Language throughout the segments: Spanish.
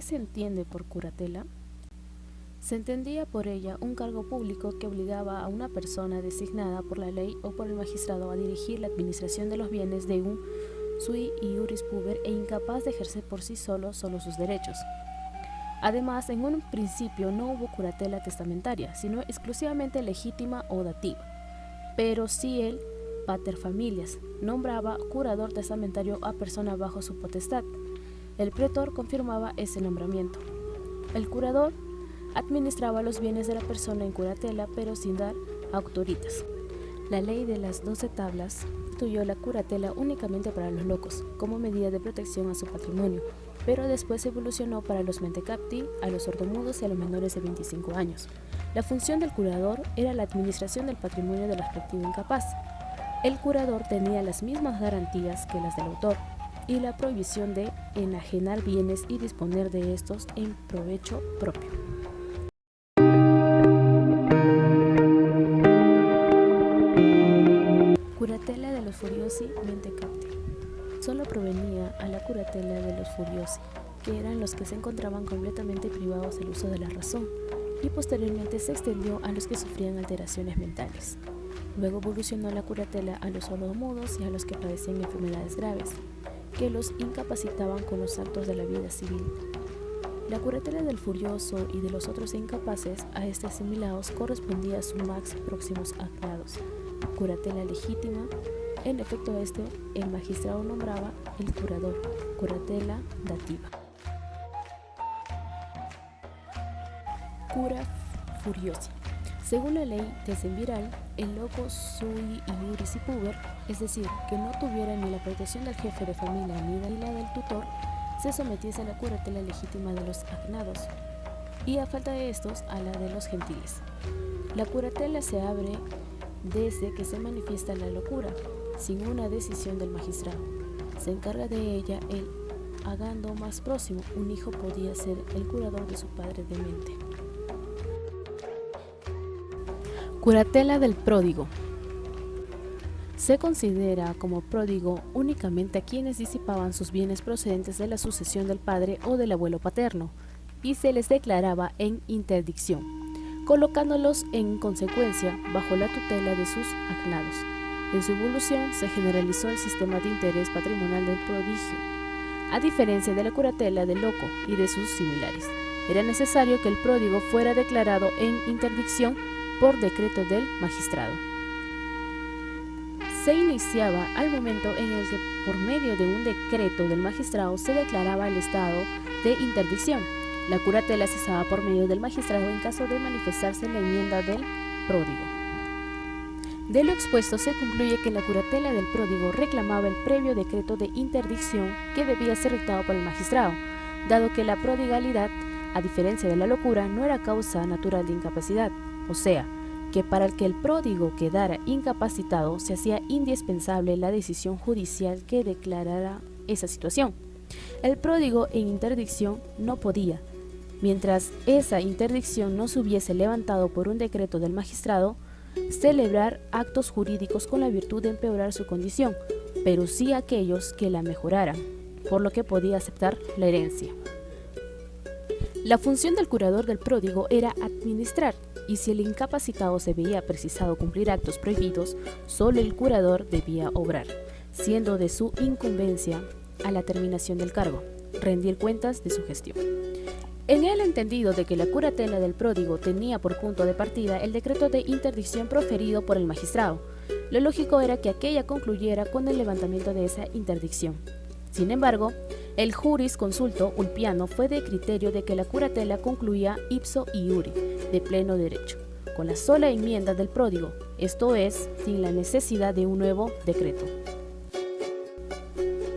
¿qué se entiende por curatela? Se entendía por ella un cargo público que obligaba a una persona designada por la ley o por el magistrado a dirigir la administración de los bienes de un sui iuris puber e incapaz de ejercer por sí solo sus derechos. Además, en un principio no hubo curatela testamentaria, sino exclusivamente legítima o dativa, pero sí el paterfamilias nombraba curador testamentario a persona bajo su potestad. El pretor confirmaba ese nombramiento. El curador administraba los bienes de la persona en curatela, pero sin dar autoritas. La ley de las 12 tablas instituyó la curatela únicamente para los locos, como medida de protección a su patrimonio, pero después evolucionó para los mentecapti, a los sordomudos y a los menores de 25 años. La función del curador era la administración del patrimonio del respectivo incapaz. El curador tenía las mismas garantías que las del autor y la prohibición de enajenar bienes y disponer de estos en provecho propio. Curatela de los furiosi mentecapti. Solo provenía a la curatela de los furiosi, que eran los que se encontraban completamente privados del uso de la razón, y posteriormente se extendió a los que sufrían alteraciones mentales. Luego evolucionó la curatela a los sordomudos y a los que padecían enfermedades graves, que los incapacitaban con los actos de la vida civil. La curatela del furioso y de los otros incapaces a este asimilados correspondía a sus más próximos agnados. Curatela legítima, en efecto el magistrado nombraba el curador, curatela dativa. Cura furiosi. Según la ley decemviral, el loco sui iuris puber, es decir, que no tuviera ni la protección del jefe de familia ni la del tutor, se sometiese a la curatela legítima de los agnados, y a falta de estos, a la de los gentiles. La curatela se abre desde que se manifiesta la locura, sin una decisión del magistrado. Se encarga de ella el agando más próximo. Un hijo podía ser el curador de su padre demente. Curatela del pródigo. Se considera como pródigo únicamente a quienes disipaban sus bienes procedentes de la sucesión del padre o del abuelo paterno, y se les declaraba en interdicción, colocándolos en consecuencia bajo la tutela de sus agnados. En su evolución se generalizó el sistema de interés patrimonial del prodigio. A diferencia de la curatela del loco y de sus similares, era necesario que el pródigo fuera declarado en interdicción por decreto del magistrado. Se iniciaba al momento en el que, por medio de un decreto del magistrado, se declaraba el estado de interdicción. La curatela cesaba por medio del magistrado en caso de manifestarse la enmienda del pródigo. De lo expuesto se concluye que la curatela del pródigo reclamaba el previo decreto de interdicción que debía ser dictado por el magistrado, dado que la prodigalidad, a diferencia de la locura, no era causa natural de incapacidad, o sea, que para que el pródigo quedara incapacitado se hacía indispensable la decisión judicial que declarara esa situación. El pródigo en interdicción no podía, mientras esa interdicción no se hubiese levantado por un decreto del magistrado, celebrar actos jurídicos con la virtud de empeorar su condición, pero sí aquellos que la mejoraran, por lo que podía aceptar la herencia. La función del curador del pródigo era administrar, y si el incapacitado se veía precisado cumplir actos prohibidos, solo el curador debía obrar, siendo de su incumbencia a la terminación del cargo, rendir cuentas de su gestión. En el entendido de que la curatela del pródigo tenía por punto de partida el decreto de interdicción proferido por el magistrado, lo lógico era que aquella concluyera con el levantamiento de esa interdicción. Sin embargo, el jurisconsulto ulpiano fue de criterio de que la curatela concluía ipso iure, de pleno derecho, con la sola enmienda del pródigo, esto es, sin la necesidad de un nuevo decreto.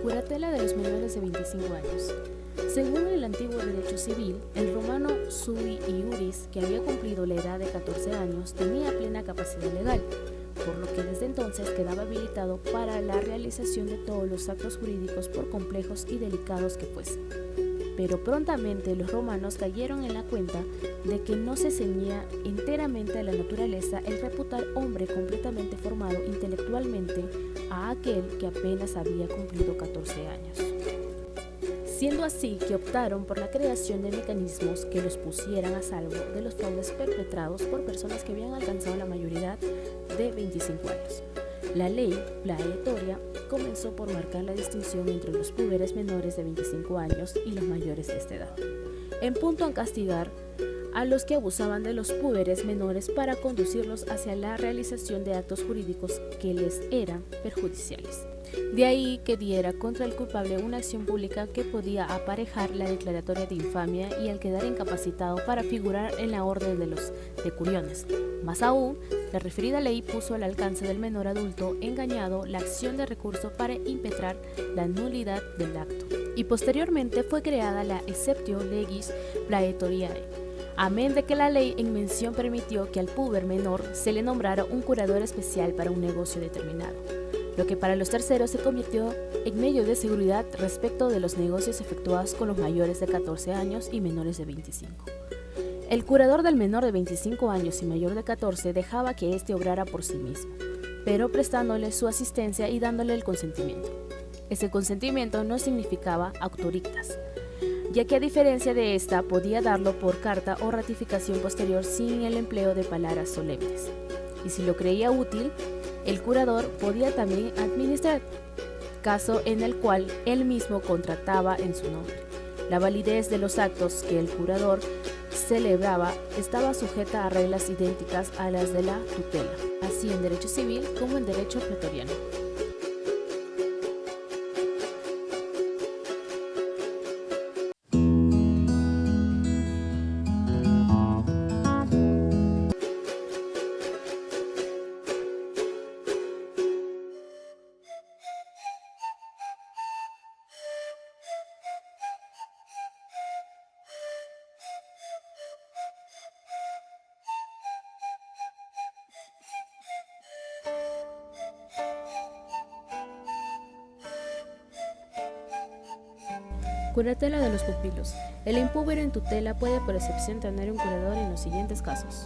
Curatela de los menores de 25 años. Según el antiguo derecho civil, el romano sui iuris, que había cumplido la edad de 14 años, tenía plena capacidad legal, por lo que desde entonces quedaba habilitado para la realización de todos los actos jurídicos por complejos y delicados que fuesen. Pero prontamente los romanos cayeron en la cuenta de que no se ceñía enteramente a la naturaleza el reputar hombre completamente formado intelectualmente a aquel que apenas había cumplido 14 años. siendo así que optaron por la creación de mecanismos que los pusieran a salvo de los fraudes perpetrados por personas que habían alcanzado la mayoría de 25 años. La ley plaetoria comenzó por marcar la distinción entre los púberes menores de 25 años y los mayores de esta edad, en punto a castigar a los que abusaban de los púberes menores para conducirlos hacia la realización de actos jurídicos que les eran perjudiciales. De ahí que diera contra el culpable una acción pública que podía aparejar la declaratoria de infamia y el quedar incapacitado para figurar en la orden de los decuriones. Más aún, la referida ley puso al alcance del menor adulto engañado la acción de recurso para impetrar la nulidad del acto. Y posteriormente fue creada la Exceptio Legis Praetoriae, amén de que la ley en mención permitió que al púber menor se le nombrara un curador especial para un negocio determinado, lo que para los terceros se convirtió en medio de seguridad respecto de los negocios efectuados con los mayores de 14 años y menores de 25. El curador del menor de 25 años y mayor de 14 dejaba que éste obrara por sí mismo, pero prestándole su asistencia y dándole el consentimiento. Ese consentimiento no significaba auctoritas, ya que a diferencia de esta podía darlo por carta o ratificación posterior sin el empleo de palabras solemnes. Y si lo creía útil, el curador podía también administrar, caso en el cual él mismo contrataba en su nombre. La validez de los actos que el curador celebraba estaba sujeta a reglas idénticas a las de la tutela, así en derecho civil como en derecho pretoriano. Curatela de los pupilos. El impúbero en tutela puede por excepción tener un curador en los siguientes casos.